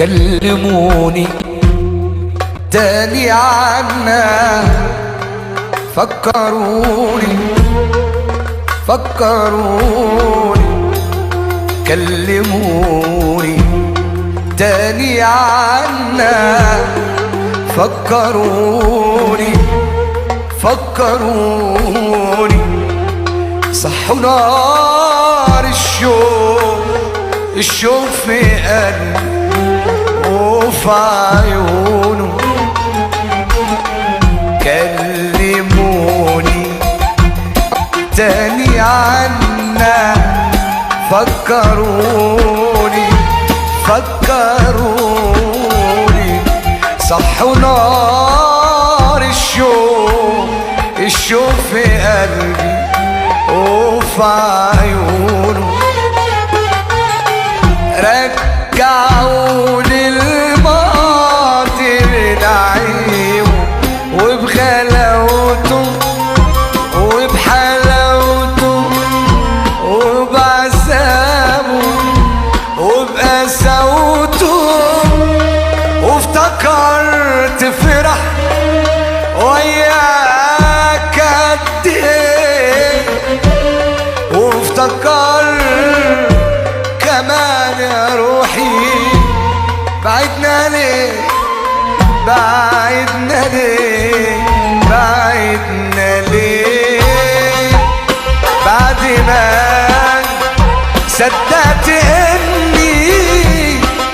كلموني تاني عنا، فكروني كلموني تاني عنا، فكروني صحوا نار الشوق في قلبي وفي عيونه. كلموني تاني عنا، فكروني صحوا نار الشوق في قلبي وفي عيونه. رجعوني الماضي بنعيمه وبغلاوته وبحلاوته وبعذابه وبقساوته، وافتكرت فرح وياك قد ايه، وافتكرت كمان يا روحي بعدنا ليه بعد ما صدقت اني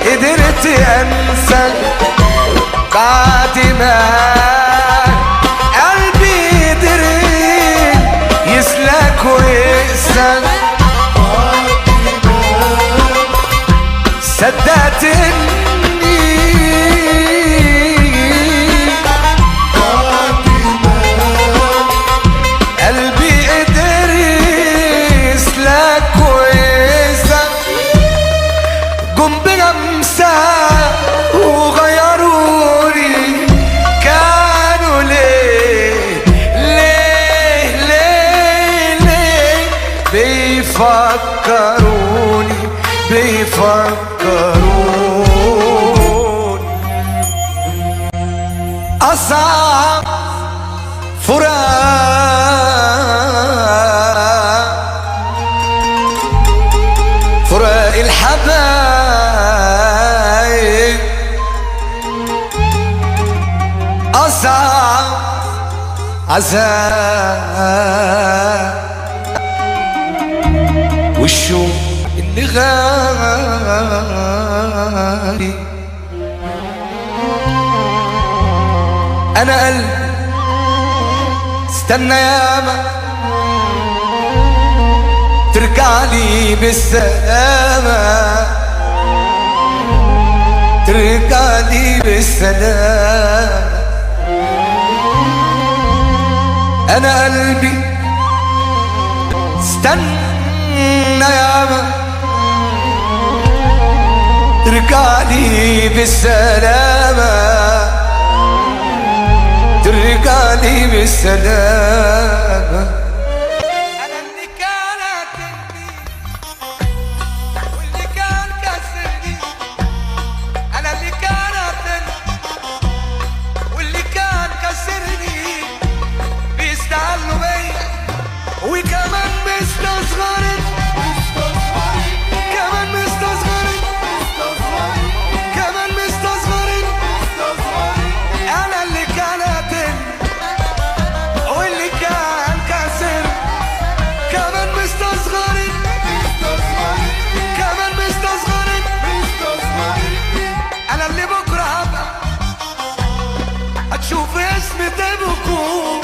قدرت انسى، بعد ما قلبي قدر يسلك ويقسى، صدقت اني قلبي قدر يسلك ويقسى. جم بلمسة وغيروني، كانوا ليه بيفكروني أصعب فراق الحبايب، أصعب عذاب والشوق اللي غالي. أنا قلبي استنى ياما ترجع لي بالسلامة، ترجع لي بالسلامة. أنا قلبي استنى ياما ترجع لي بالسلامة، ترجع لي بالسلامة. أنا اللي كان قتلني واللي كان كسرني، أنا اللي كان قتلني واللي كان كسرني، بيستعلوا بيا وكمان مستصغرين، كمان مستصغرين، كمان مستصغرين. أنا اللي كان قتلني واللي كان كسر، كمان مستصغرين، كمان مستصغرين. أنا اللي بكرة هبقى هتشوف اسمي تبكوا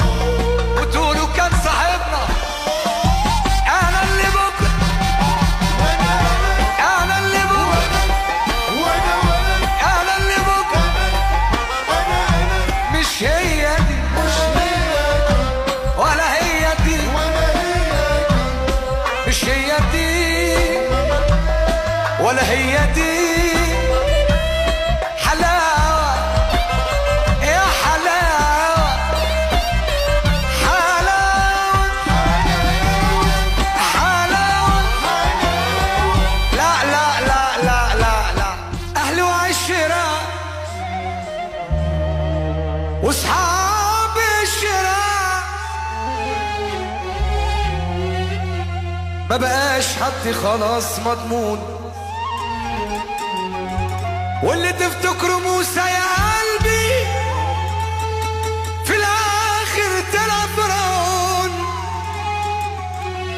وتقولوا كان صاحبنا. أنا اللي بكرة، أنا اللي بكرة، أنا اللي بكرة. مش هي دي ولا هي دي، مش هي دي ولا هي دي. حلاوة يا حلاوة، حلاوة حلاوة. لا لا لا لا لا لا، أهلي وعشرة واصحاب الشراء ما بقاش حد خلاص مضمون. واللي تفتكروا موسى يا قلبي في الاخر طلع فرعون.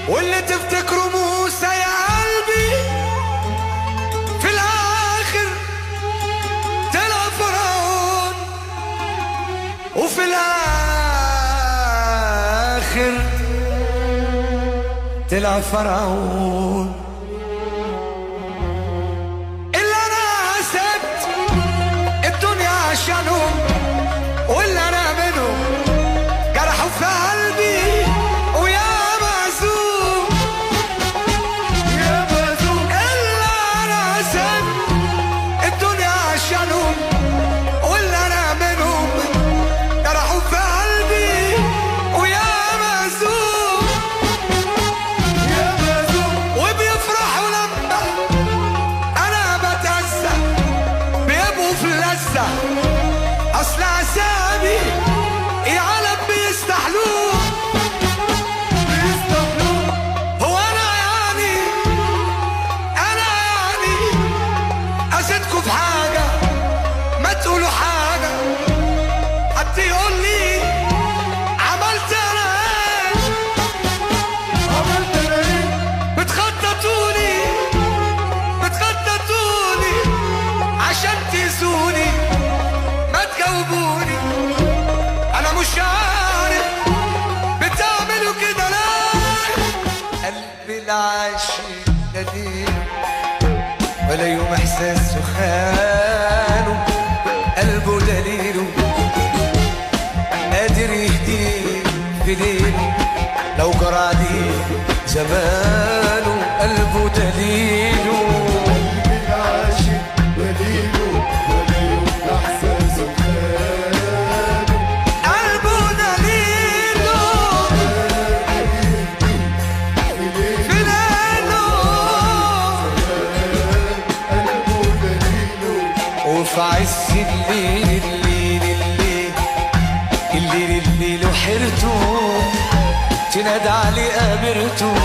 واللي تفتكروا موسى يا قلبي في الاخر طلع فرعون. وفي الاخر طلع فرعون. اللي انا سبت الدنيا عشانهم واللي انا منهم جرحوا في قلبي ويا معزوم يا معزوم. اللي انا سبت الدنيا عشانهم واللي انا منهم جرحوا في قلبي ويا معزوم يا معزوم. وبيفرحوا لما انا بتهزأ بيبقوا في اللذة. اصل عذابي العالم بيستحلوه. هو انا يعني ازيدكوا في حاجة؟ ما تقولوا حاجة. حد يقول لي عملت انا ايه؟ بتخططوني عشان تأذوني. ما تجاوبوني انا مش عارف بتعملوا كده ليه. قلبي العاشق دليل ولا يوم احساسه خانه. قلبه دليله قادر يهديه في ليله لو جرى عليه زمانه. قلبه دليله العاشق دليله ولا يوم احساسه خانه. قلبه دليله في ليله قلبه دليله وفي عز الليل وحيرته تنادى عليه قابرته.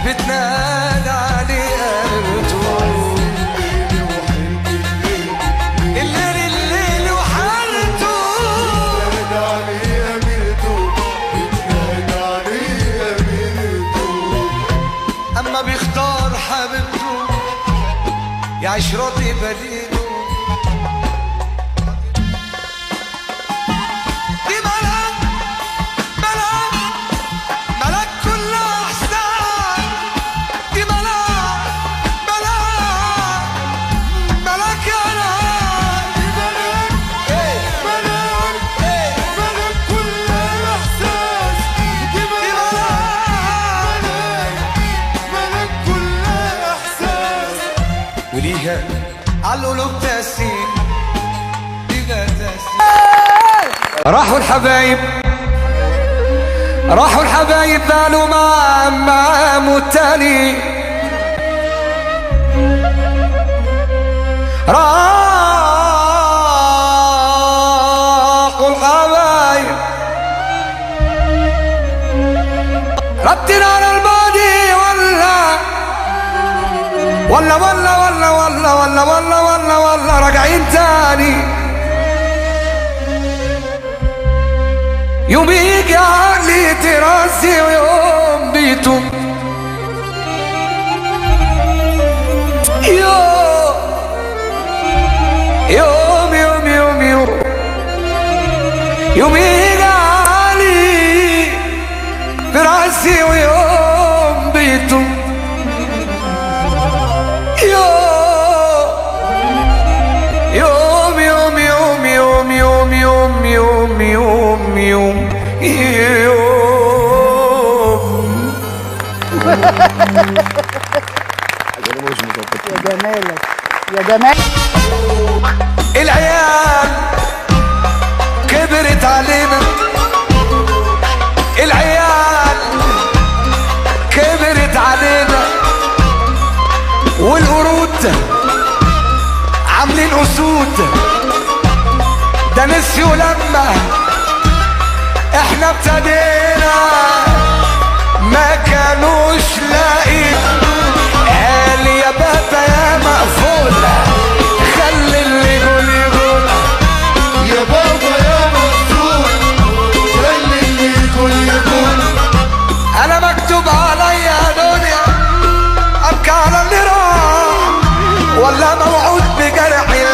بتنادى عليه قابرته. الليل وحيرته بتنادى عليه اميرته. بتنادى عليه اميرته. اما بيختار حبيبته يعيش راضي بديله. دي ملاك كل احسان. دي ملاك يا ملك كل احساس. دي ملك كل احساس. وليها عالقلوب تأثير. ليها تأثير. راحوا الحبايب قالوا مع التاني. راحوا الحبايب ردنا على الماضي ولا راجعين تاني. يوم يجي عقلي تراسي ويوم بيتم. يوم يجي عقلي تراسي ويوم بيتم. يوم يا جمالك يا جمال. العيال كبرت علينا. العيال كبرت علينا. والقرود عاملين اسود ده نسيوا لما احنا ابتدينا ما كانوش لاقين. قال يا بابا يا مقفولة خلي اللي يقول يقول. يا بابا يا مقفول خلي اللي يقول يقول. انا مكتوب عليا دنيا ابكي على اللي راح ولا موعود بجرحي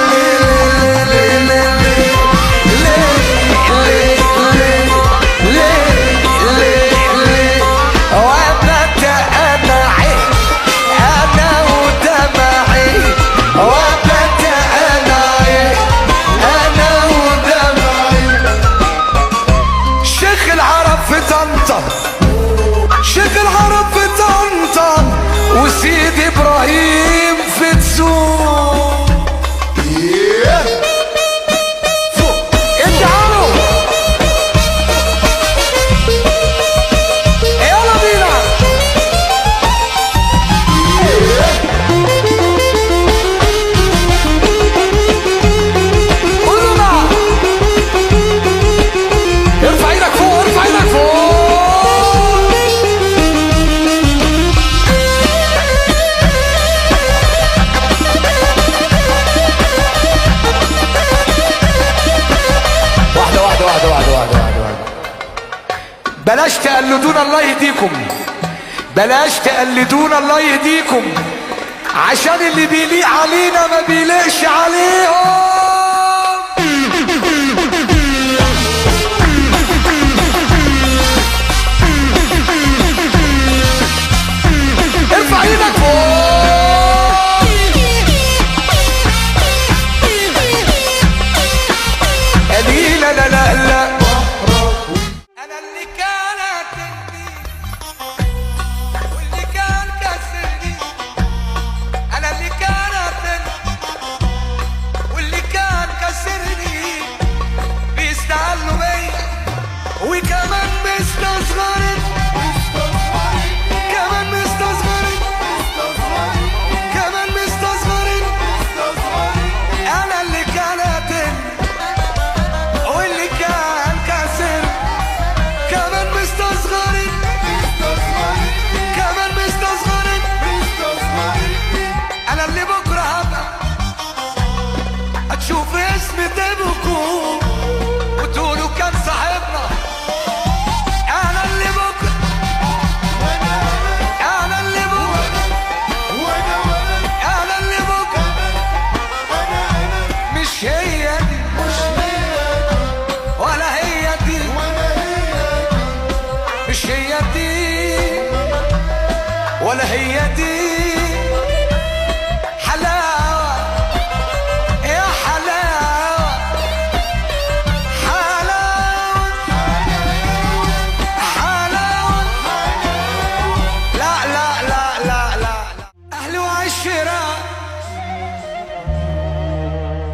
شيخ العرب في طنطا وسيد ابراهيم في تسوق. ادعوا يلا بينا. قولوا بقى ارفع ايدك فوق ارفع ايدك فوق. بلاش تقلدون الله يهديكم. بلاش تقلدون الله يهديكم عشان اللي بيليق علينا ما بيليقش عليهم. ارفع ايدك فوق. قليل لا لا لا انا اللي كانت تهدي واللي كان كسرني. انا اللي كانت تهدي واللي كان كسرني. بيستقلوا بيا وكمان مستصغرين كمان مستصغرين كمان مستصغرين. انا اللي كانت تهدي واللي كان كسرني كمان مستصغرين كمان مستصغرين. انا اللي بكره هبقى هتشوف اسمي تبكوا وتقولوا كان صاحبنا. انا اللي بكره انا اللي بكره انا اللي بكره. مش هي دي ولا هي دي مش هي دي ولا هي دي. حلاوة يا حلاوة حلاوة حلاوة. لا لا لا لا لا أهل وعشرة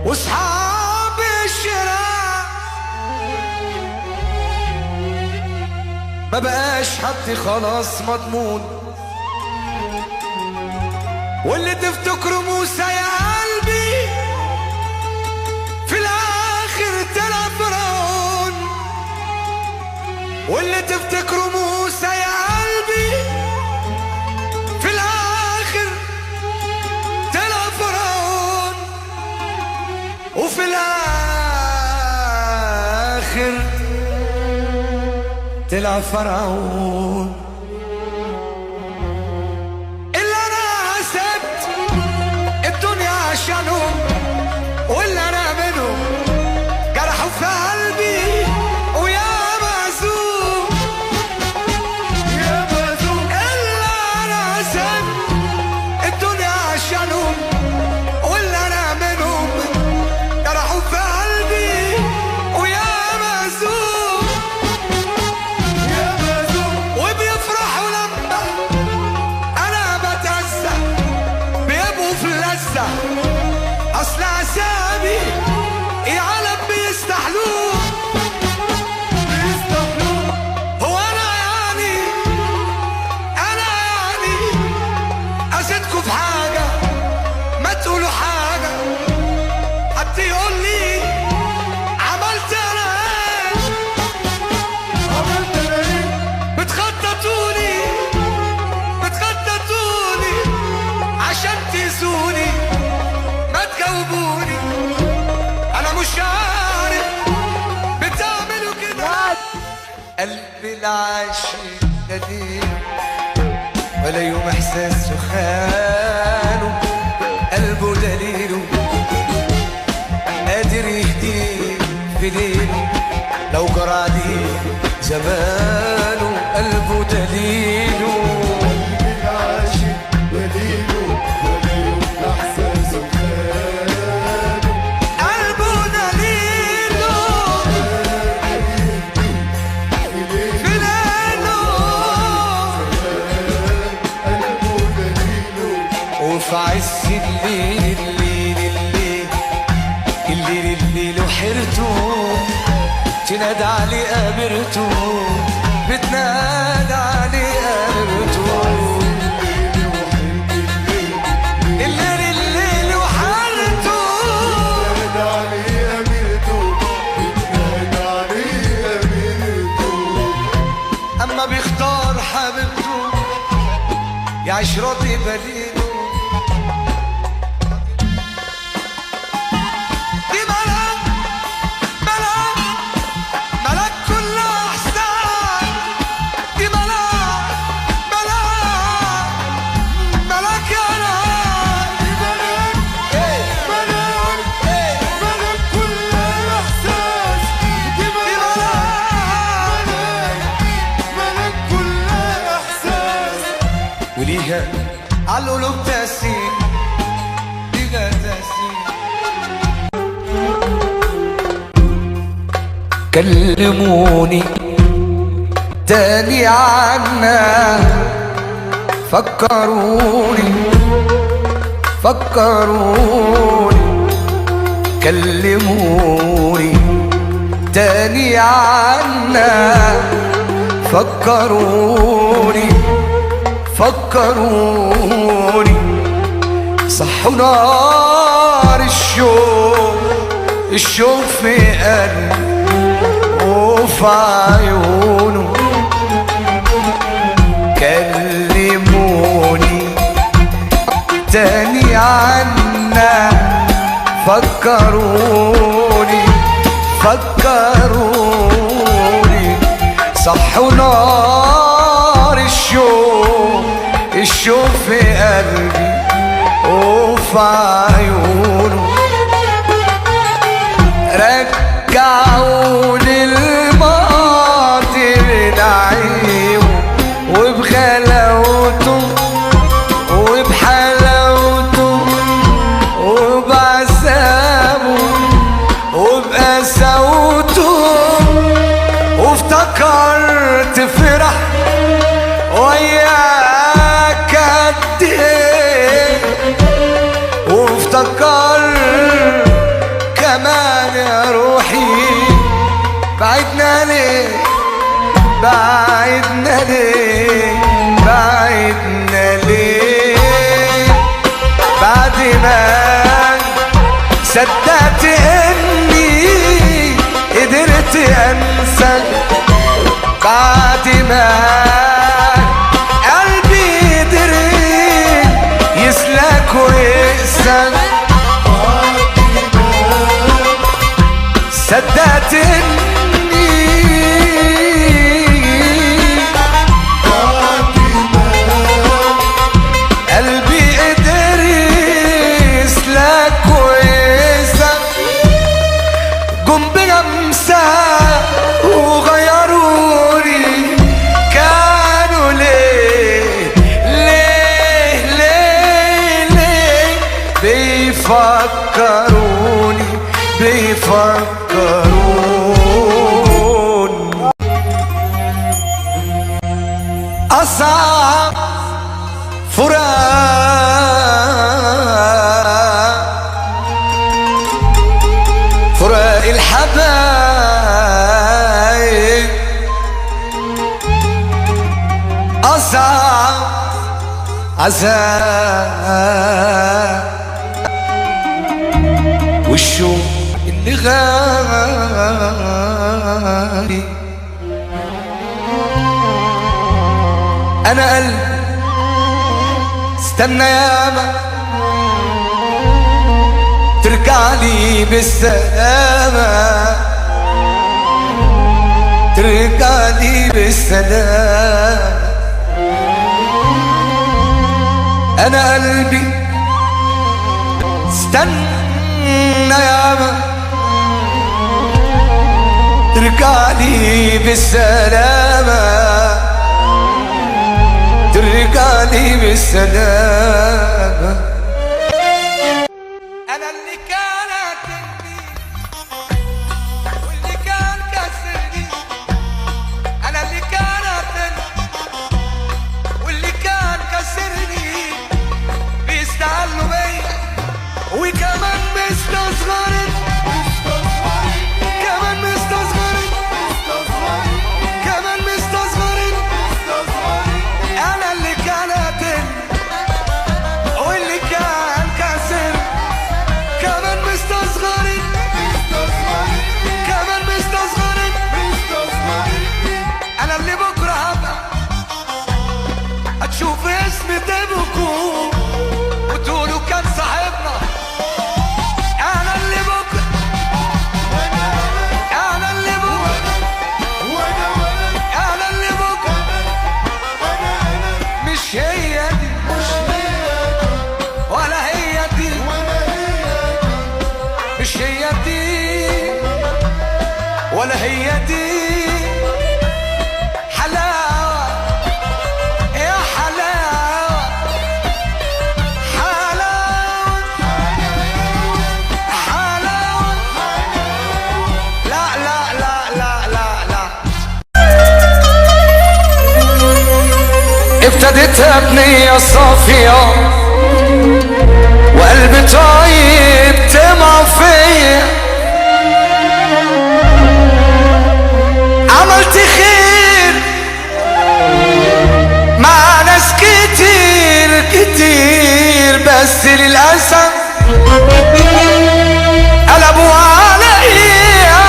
واصحاب الشراء ما بقاش حد خلاص مضمون. واللي تفتكروا موسى يا قلبي في الاخر طلع فرعون. واللي تفتكروا موسى يا قلبي في الاخر طلع فرعون. وفي الاخر طلع فرعون. عشانهم واللي انا منهم جرحوا في قلبي ويا معزوم يا معزوم. اللي انا سبت الدنيا عشانهم واللي انا منهم جرحوا في قلبي ويا معزوم يا معزوم. وبيفرحوا لما انا بتأذى بيبقوا في اللذة. اصل عذابي العالم بيستحلوه هو انا يعني ازيدكوا في حاجة ما تقولوا حاجة. حد يقول لي عمل العاشق دليل ولا يوم احساسه خانه قلبه دليله قادر يهديه في ليله لو جرى عليه زمانه قلبه دليله العاشق دليله ولا يوم احساسه خانه قلبه دليله في ليله قلبه دليله وفي عز الليل وحيرته تنادى عليه قابرته بتنادى عليه قابرته الليل وحيرته بتنادى عليه قابرته بتنادى عليه قابرته اما بيختار حبيبته يعيش راضي بديله دي ملاك كل احسان دي ملاك يا نار دي ملاك ملك كل احساس دي ملك كل احساس وليها عالقلوب تأثير ليها تأثير كلموني تاني عنا فكروني كلموني تاني عنا فكروني صحوا نار الشوق في قلبي وفي عيونه كلموني تاني عنا فكروني صحوا نار الشوق في قلبي وفي عيونه رجعوني الماضي بنعيمه وبغلاوته وبحلاوته وبعذابه وبقساوته وافتكرت فرح وياك قد ايه وافتكرت كمان يا روحي بعدنا ليه بعد ما صدقت اني قدرت انسى بعد ما قلبي قدر يسلك ويقسى صدقت اني قلبي قدر يسلك ويقسى جم بلمسة وغيروني كانوا ليه بيفكروني أصعب فراق الحبايب أصعب عذاب والشوق اللي غالي انا قلبي استنى ياما ترجع لي بالسلامة ترجعني بالسلام. انا قلبي استنى ياما ترجعني بالسلامة، ترجعني بالسلامة. انا اللي كان قتلني واللي كان كسرني، انا اللي كان قتلني واللي كان كسرني، بيستعلوا بيا وكمان مستصغرين، كمان مستصغرين، كمان مستصغرين. انا اللي كان قتلني واللي كان كسر، كمان مستصغرين، كمان مستصغرين. انا اللي بكره هبقى هتشوف اسمي تبكوا وتقولوا كان صاحبنا. انا اللي بكره، انا اللي بكره، انا اللي بكره. مش هي دي ولا هي دي، مش هي دي ولا هي دي. حلاوة يا حلاوة، حلاوة حلاوة. لا لا لا لا لا لا. ابتديتها بنية صافية وقلب طيب طمع فيا، عملت خير مع ناس كتير كتير، بس للأسف قلبوا عليا،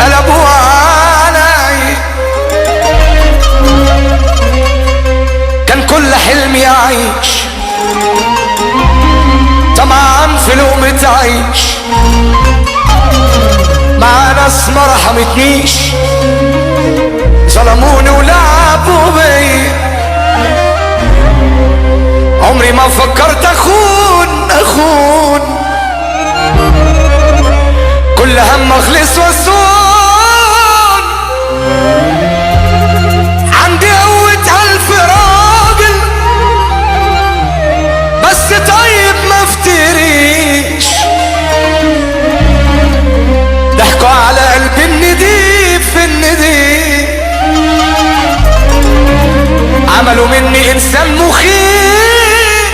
قلبوا عليا. كان كل حلمي أعيش طمعان في لقمة عيش مع ناس ما رحمتنيش، ظلموني ولعبوا بيا. عمري ما فكرت اخون، كل هم اخلص واسون. عندي قوة 1000 راجل بس طيب ما افتريش، ضحكوا على قلبي النديف النديف، عملوا مني انسان مخيف،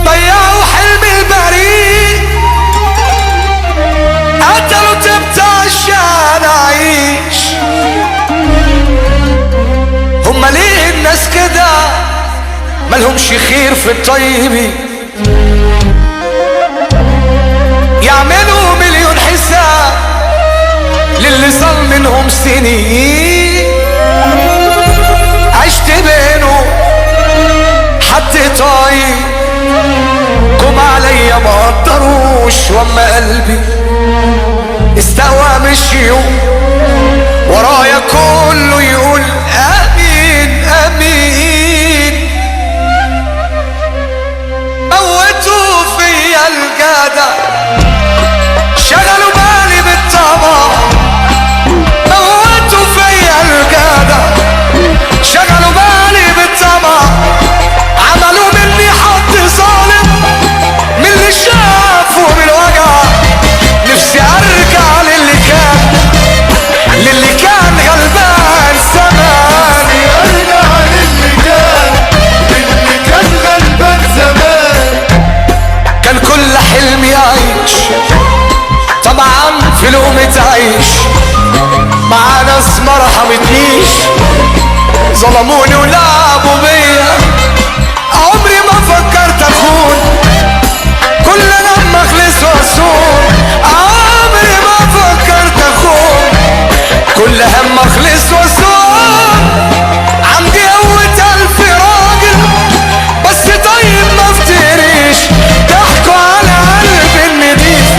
ضيعوا حلمي البريء، قتلوا تبت عشان اعيش. هما ليه الناس كده ملهمش خير في الطيبين، يعملوا مليون حساب للي صار منهم سنين. عشت بينه حد طيب قوم عليا ما قدروش، واما قلبي استوى مشيوا ورايا كله يقول امين امين. موتوا فيا الجدع، شغلوا بالي بالطمع، موتوا فيا الجدع، شغلوا بالي بالطمع، عملوا مني حد ظالم من اللي شافوا بالوجع. نفسي ارجع للي كان غلبان زمان، ارجع للي كان غلبان زمان. كان كل حلمي اعيش طبعا في لقمة عيش مع ناس ما رحمتنيش، ظلموني ولعبوا بيا. عمري ما فكرت اخون، كل لما اخلص واسون. عمري ما فكرت اخون، كل هم اخلص واسون. عندي قوة 1000 راجل بس طيب ما افتريش، ضحكوا على قلبي النديف،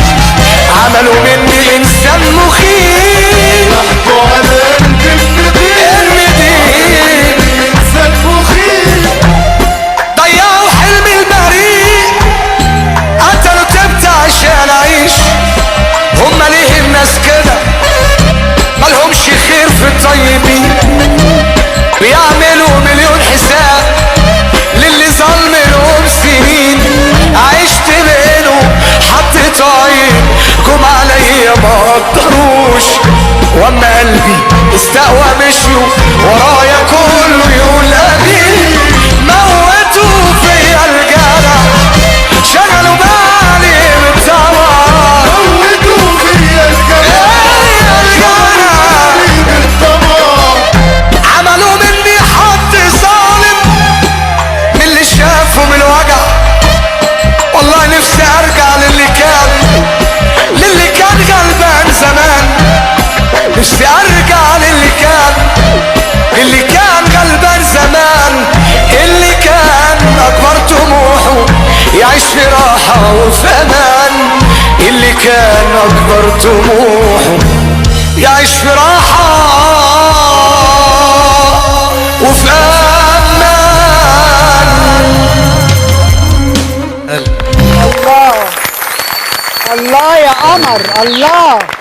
راحة وفي أمان، اللي كان أكبر طموحه يعيش في راحة وفي أمان. الله الله يا قمر الله.